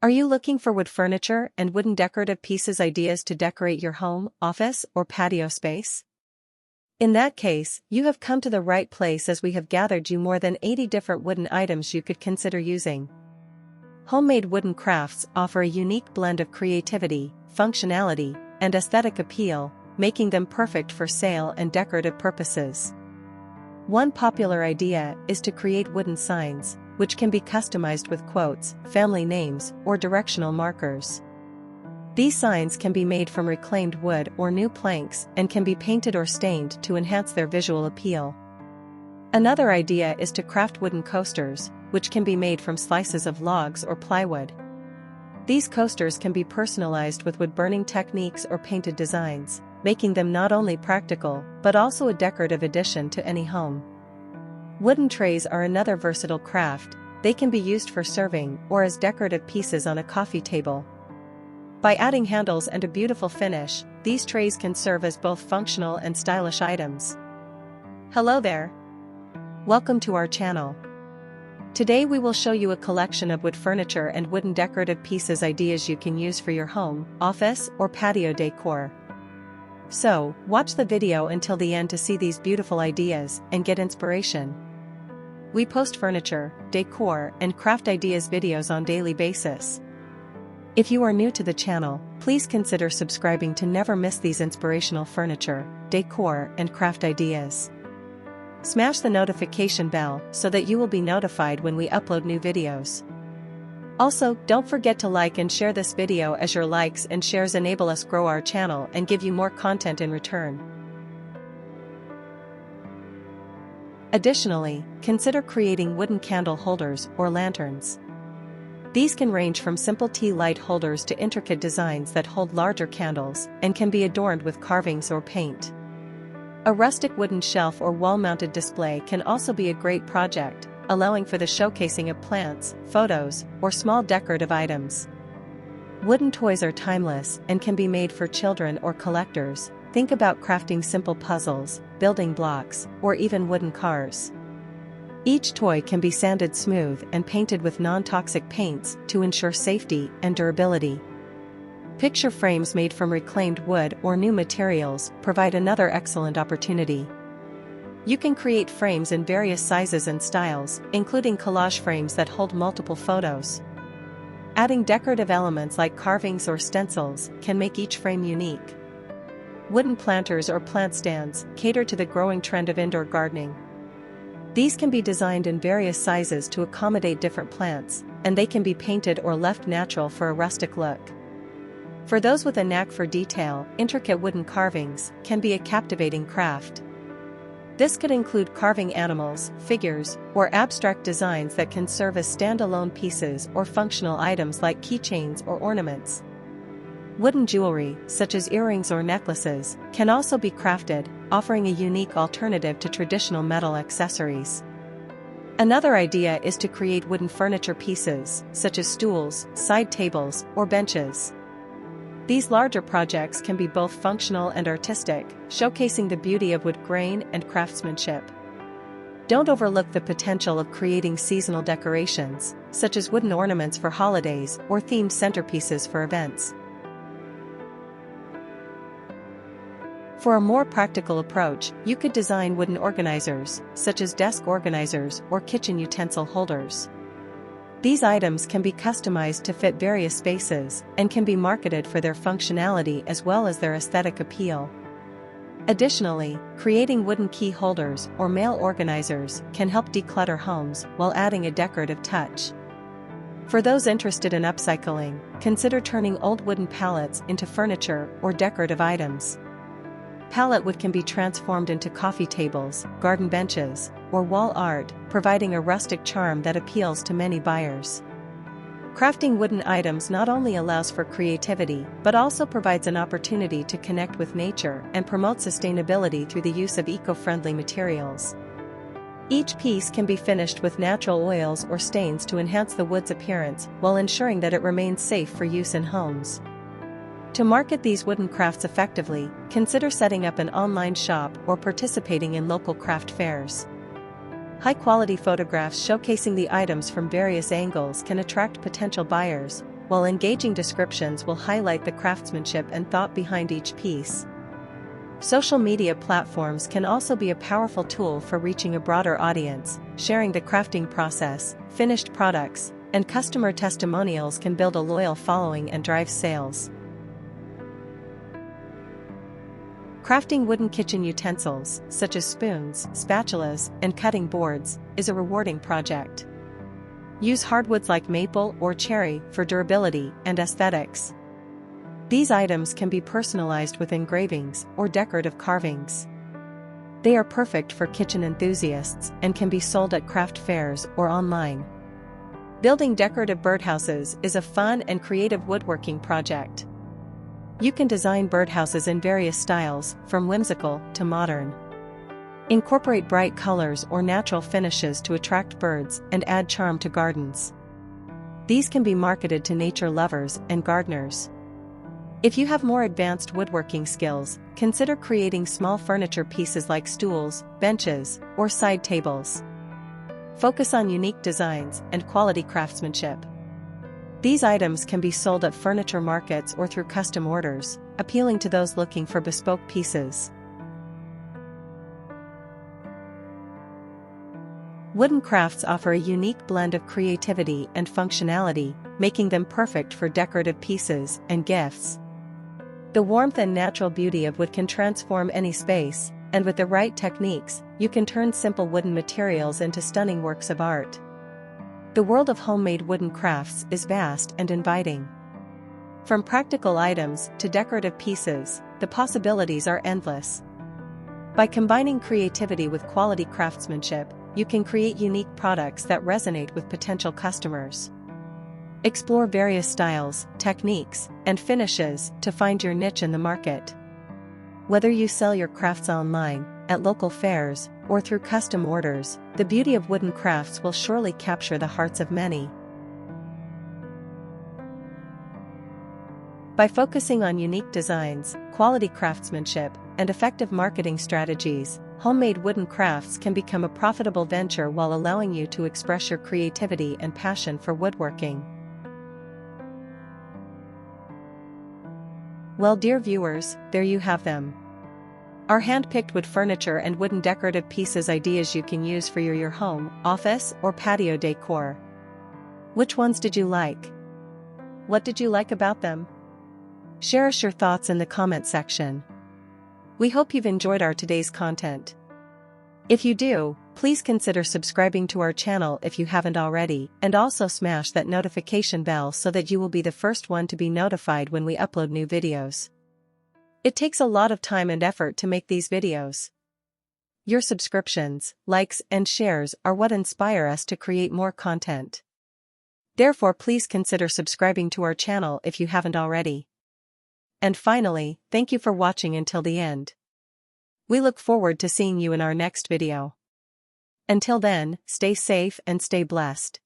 Are you looking for wood furniture and wooden decorative pieces ideas to decorate your home, office, or patio space? In that case, you have come to the right place as we have gathered you more than 80 different wooden items you could consider using. Homemade wooden crafts offer a unique blend of creativity, functionality, and aesthetic appeal, making them perfect for sale and decorative purposes. One popular idea is to create wooden signs, which can be customized with quotes, family names, or directional markers. These signs can be made from reclaimed wood or new planks and can be painted or stained to enhance their visual appeal. Another idea is to craft wooden coasters, which can be made from slices of logs or plywood. These coasters can be personalized with wood-burning techniques or painted designs, making them not only practical, but also a decorative addition to any home. Wooden trays are another versatile craft. They can be used for serving or as decorative pieces on a coffee table. By adding handles and a beautiful finish, these trays can serve as both functional and stylish items. Hello there! Welcome to our channel. Today we will show you a collection of wood furniture and wooden decorative pieces ideas you can use for your home, office, or patio decor. So, watch the video until the end to see these beautiful ideas and get inspiration. We post furniture, decor, and craft ideas videos on a daily basis. If you are new to the channel, please consider subscribing to never miss these inspirational furniture, decor, and craft ideas. Smash the notification bell so that you will be notified when we upload new videos. Also, don't forget to like and share this video as your likes and shares enable us grow our channel and give you more content in return. Additionally, consider creating wooden candle holders or lanterns. These can range from simple tea light holders to intricate designs that hold larger candles and can be adorned with carvings or paint. A rustic wooden shelf or wall-mounted display can also be a great project, allowing for the showcasing of plants, photos, or small decorative items. Wooden toys are timeless and can be made for children or collectors. Think about crafting simple puzzles, building blocks, or even wooden cars. Each toy can be sanded smooth and painted with non-toxic paints to ensure safety and durability. Picture frames made from reclaimed wood or new materials provide another excellent opportunity. You can create frames in various sizes and styles, including collage frames that hold multiple photos. Adding decorative elements like carvings or stencils can make each frame unique. Wooden planters or plant stands cater to the growing trend of indoor gardening. These can be designed in various sizes to accommodate different plants, and they can be painted or left natural for a rustic look. For those with a knack for detail, intricate wooden carvings can be a captivating craft. This could include carving animals, figures, or abstract designs that can serve as standalone pieces or functional items like keychains or ornaments. Wooden jewelry, such as earrings or necklaces, can also be crafted, offering a unique alternative to traditional metal accessories. Another idea is to create wooden furniture pieces, such as stools, side tables, or benches. These larger projects can be both functional and artistic, showcasing the beauty of wood grain and craftsmanship. Don't overlook the potential of creating seasonal decorations, such as wooden ornaments for holidays or themed centerpieces for events. For a more practical approach, you could design wooden organizers, such as desk organizers or kitchen utensil holders. These items can be customized to fit various spaces and can be marketed for their functionality as well as their aesthetic appeal. Additionally, creating wooden key holders or mail organizers can help declutter homes while adding a decorative touch. For those interested in upcycling, consider turning old wooden pallets into furniture or decorative items. Pallet wood can be transformed into coffee tables, garden benches, or wall art, providing a rustic charm that appeals to many buyers. Crafting wooden items not only allows for creativity but also provides an opportunity to connect with nature and promote sustainability through the use of eco-friendly materials. Each piece can be finished with natural oils or stains to enhance the wood's appearance while ensuring that it remains safe for use in homes. To market these wooden crafts effectively, consider setting up an online shop or participating in local craft fairs. High-quality photographs showcasing the items from various angles can attract potential buyers, while engaging descriptions will highlight the craftsmanship and thought behind each piece. Social media platforms can also be a powerful tool for reaching a broader audience. Sharing the crafting process, finished products, and customer testimonials can build a loyal following and drive sales. Crafting wooden kitchen utensils, such as spoons, spatulas, and cutting boards, is a rewarding project. Use hardwoods like maple or cherry for durability and aesthetics. These items can be personalized with engravings or decorative carvings. They are perfect for kitchen enthusiasts and can be sold at craft fairs or online. Building decorative birdhouses is a fun and creative woodworking project. You can design birdhouses in various styles, from whimsical to modern. Incorporate bright colors or natural finishes to attract birds and add charm to gardens. These can be marketed to nature lovers and gardeners. If you have more advanced woodworking skills, consider creating small furniture pieces like stools, benches, or side tables. Focus on unique designs and quality craftsmanship. These items can be sold at furniture markets or through custom orders, appealing to those looking for bespoke pieces. Wooden crafts offer a unique blend of creativity and functionality, making them perfect for decorative pieces and gifts. The warmth and natural beauty of wood can transform any space, and with the right techniques, you can turn simple wooden materials into stunning works of art. The world of homemade wooden crafts is vast and inviting. From practical items to decorative pieces, the possibilities are endless. By combining creativity with quality craftsmanship, you can create unique products that resonate with potential customers. Explore various styles, techniques, and finishes to find your niche in the market. Whether you sell your crafts online, at local fairs, or through custom orders, the beauty of wooden crafts will surely capture the hearts of many. By focusing on unique designs, quality craftsmanship, and effective marketing strategies, homemade wooden crafts can become a profitable venture while allowing you to express your creativity and passion for woodworking. Well, dear viewers, there you have them. Our hand-picked wood furniture and wooden decorative pieces ideas you can use for your home, office, or patio decor. Which ones did you like? What did you like about them? Share us your thoughts in the comment section. We hope you've enjoyed our today's content. If you do, please consider subscribing to our channel if you haven't already, and also smash that notification bell so that you will be the first one to be notified when we upload new videos. It takes a lot of time and effort to make these videos. Your subscriptions, likes, and shares are what inspire us to create more content. Therefore, please consider subscribing to our channel if you haven't already. And finally, thank you for watching until the end. We look forward to seeing you in our next video. Until then, stay safe and stay blessed.